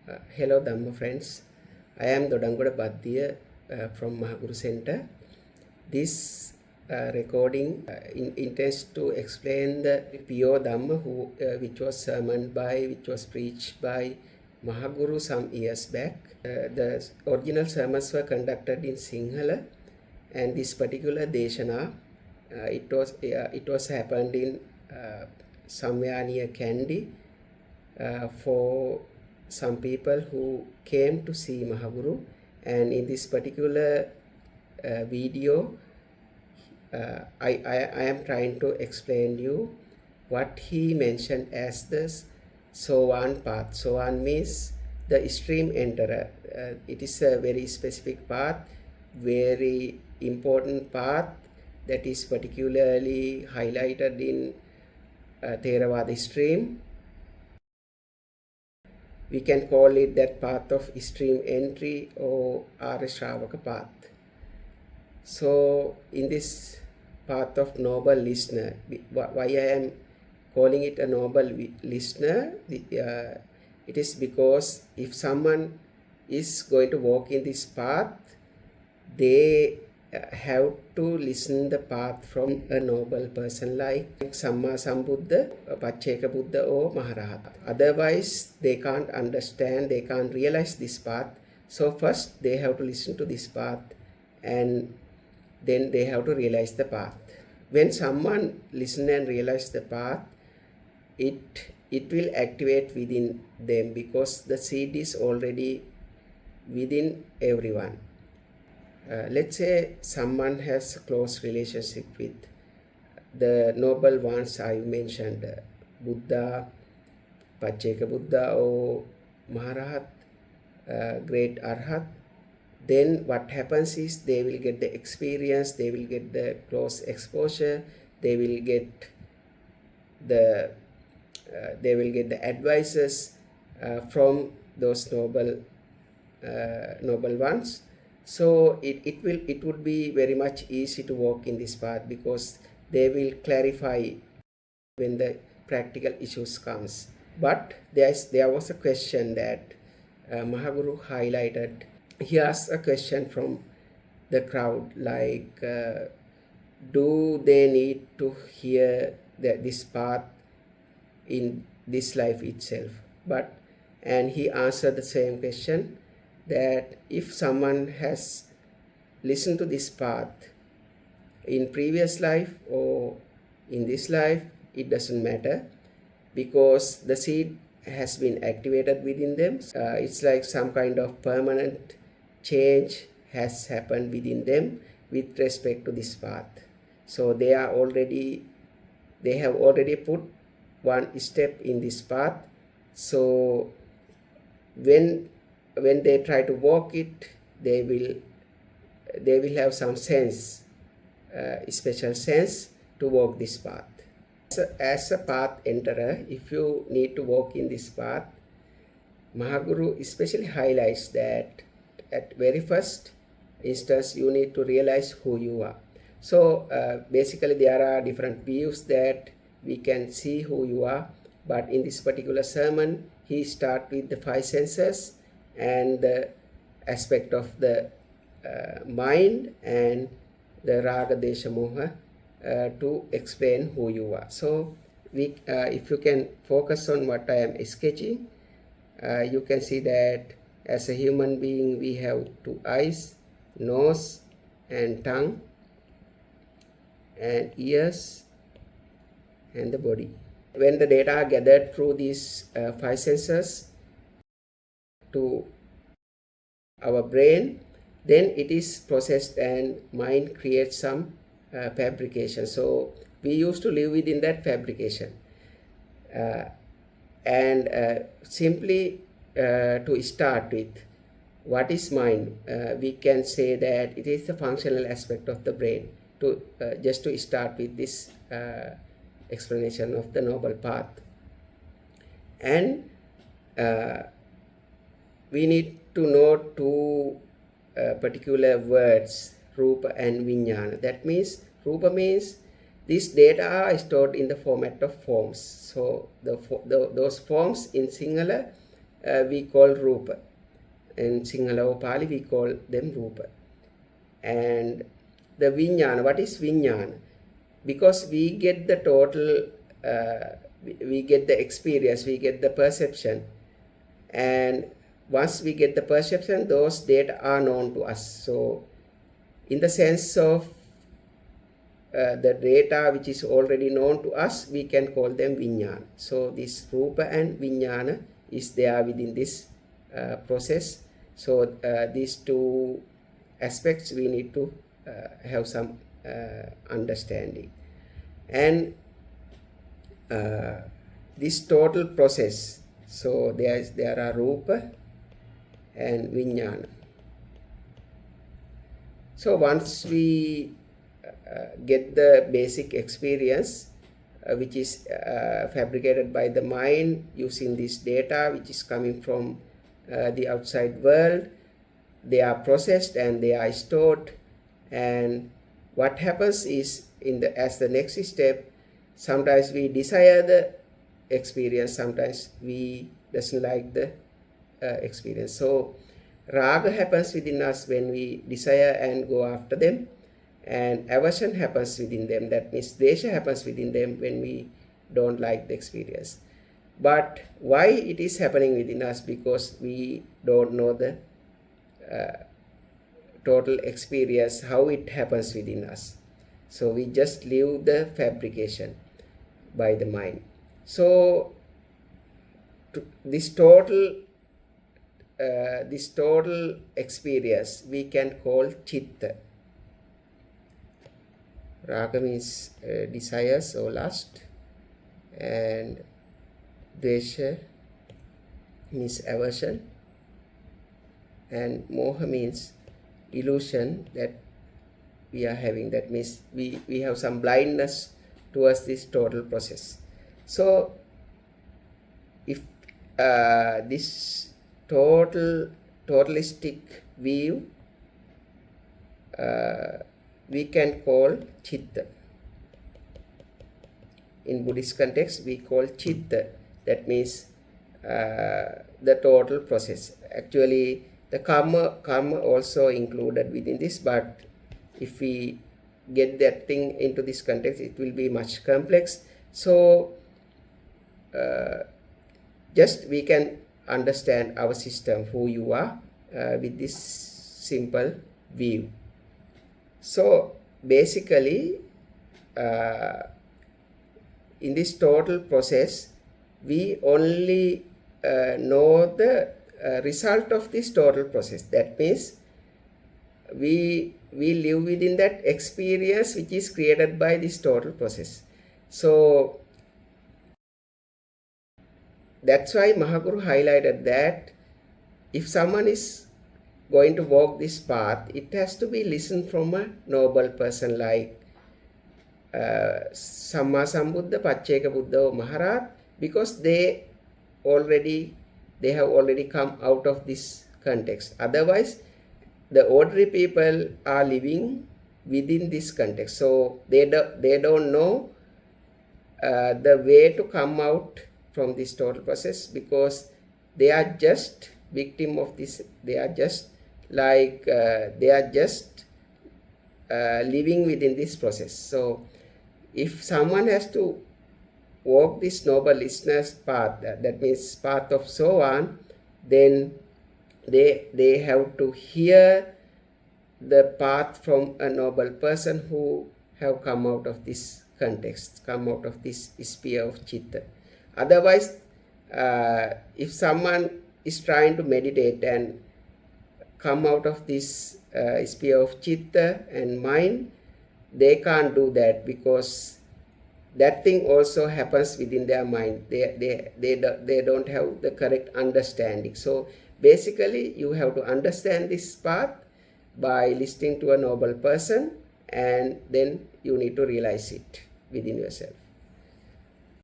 Hello Dhamma friends, I am Dodangoda Baddiya from Mahaguru Center. This recording intends to explain the pure Dhamma which was which was preached by Mahaguru some years back. The original sermons were conducted in Sinhala, and this particular Deshana, it was happened in somewhere near Kandy for some people who came to see Mahaguru. And in this particular video, I am trying to explain you what he mentioned as the Sowan Path. Sowan means the stream enterer. It is a very specific path, very important path that is particularly highlighted in Theravada stream. We can call it that path of stream entry or Arya Shravaka path. So in this path of noble listener, why I am calling it a noble listener, it is because if someone is going to walk in this path, they have to listen the path from a noble person like Samma Sambuddha, Pacceka Buddha or Maharahat. Otherwise, they can't understand, they can't realize this path. So first, they have to listen to this path and then they have to realize the path. When someone listen and realize the path, it will activate within them because the seed is already within everyone. Let's say someone has a close relationship with the noble ones I mentioned, Buddha, Pacceka Buddha or Maharahat, great Arhat. Then what happens is they will get the experience, they will get the close exposure, they will get the advices from those noble ones. So it would be very much easy to walk in this path because they will clarify when the practical issues comes. But there was a question that Mahaguru highlighted. He asked a question from the crowd like, do they need to hear this path in this life itself? And he answered the same question, that if someone has listened to this path in previous life or in this life, it doesn't matter because the seed has been activated within them. It's like some kind of permanent change has happened within them with respect to this path. So they have already put one step in this path. So when they try to walk it, they will have some sense, special sense to walk this path. As a path enterer, if you need to walk in this path, Mahaguru especially highlights that at very first instance you need to realize who you are. So basically there are different views that we can see who you are, but in this particular sermon he starts with the five senses and the aspect of the mind and the raga desha moha to explain who you are. So if you can focus on what I am sketching, you can see that as a human being we have two eyes, nose and tongue and ears and the body. When the data are gathered through these five senses to our brain, then it is processed and mind creates some fabrication. So we used to live within that fabrication. Simply to start with, what is mind? We can say that it is the functional aspect of the brain. Just to start with this explanation of the noble path. And we need to know two particular words, Rupa and Vinnana. That means, Rupa means these data are stored in the format of forms. So those forms in Sinhala we call Rupa. In Sinhala or Pali, we call them Rupa. And the Vinnana, what is Vinnana? Because we get the total, we get the experience, we get the perception. And once we get the perception, those data are known to us. So in the sense of the data which is already known to us, we can call them Vinnana. So this Rupa and Vinnana is there within this process. So these two aspects we need to have some understanding. And this total process, so there are Rupa and Vinnana. So once we get the basic experience, which is fabricated by the mind using this data which is coming from the outside world, they are processed and they are stored. And what happens is, as the next step, sometimes we desire the experience, sometimes we doesn't like the experience. So raga happens within us when we desire and go after them, and aversion happens within them. That means dvesha happens within them when we don't like the experience. But why it is happening within us? Because we don't know the total experience, how it happens within us. So we just leave the fabrication by the mind. So this total experience we can call Chitta. Raga means desires or lust, and dvesha means aversion, and moha means illusion that we are having. That means we have some blindness towards this total process. So if this totalistic view we can call Chitta. In Buddhist context, we call Chitta. That means the total process. Actually, the karma also included within this, but if we get that thing into this context, it will be much complex. So just we can understand our system, who you are, with this simple view. So basically, in this total process, we only know the result of this total process. That means we live within that experience which is created by this total process. So that's why Mahaguru highlighted that if someone is going to walk this path, it has to be listened from a noble person like Samma Sambuddha, Pacceka Buddha or Maharahat, because they have already come out of this context. Otherwise, the ordinary people are living within this context, so they don't know the way to come out from this total process, because they are just victim of this. They are just living within this process. So if someone has to walk this noble listener's path, that means path of Sowan, then they have to hear the path from a noble person who have come out of this context, come out of this sphere of Chitta. Otherwise, if someone is trying to meditate and come out of this sphere of Chitta and mind, they can't do that, because that thing also happens within their mind. They don't have the correct understanding. So basically, you have to understand this path by listening to a noble person, and then you need to realize it within yourself.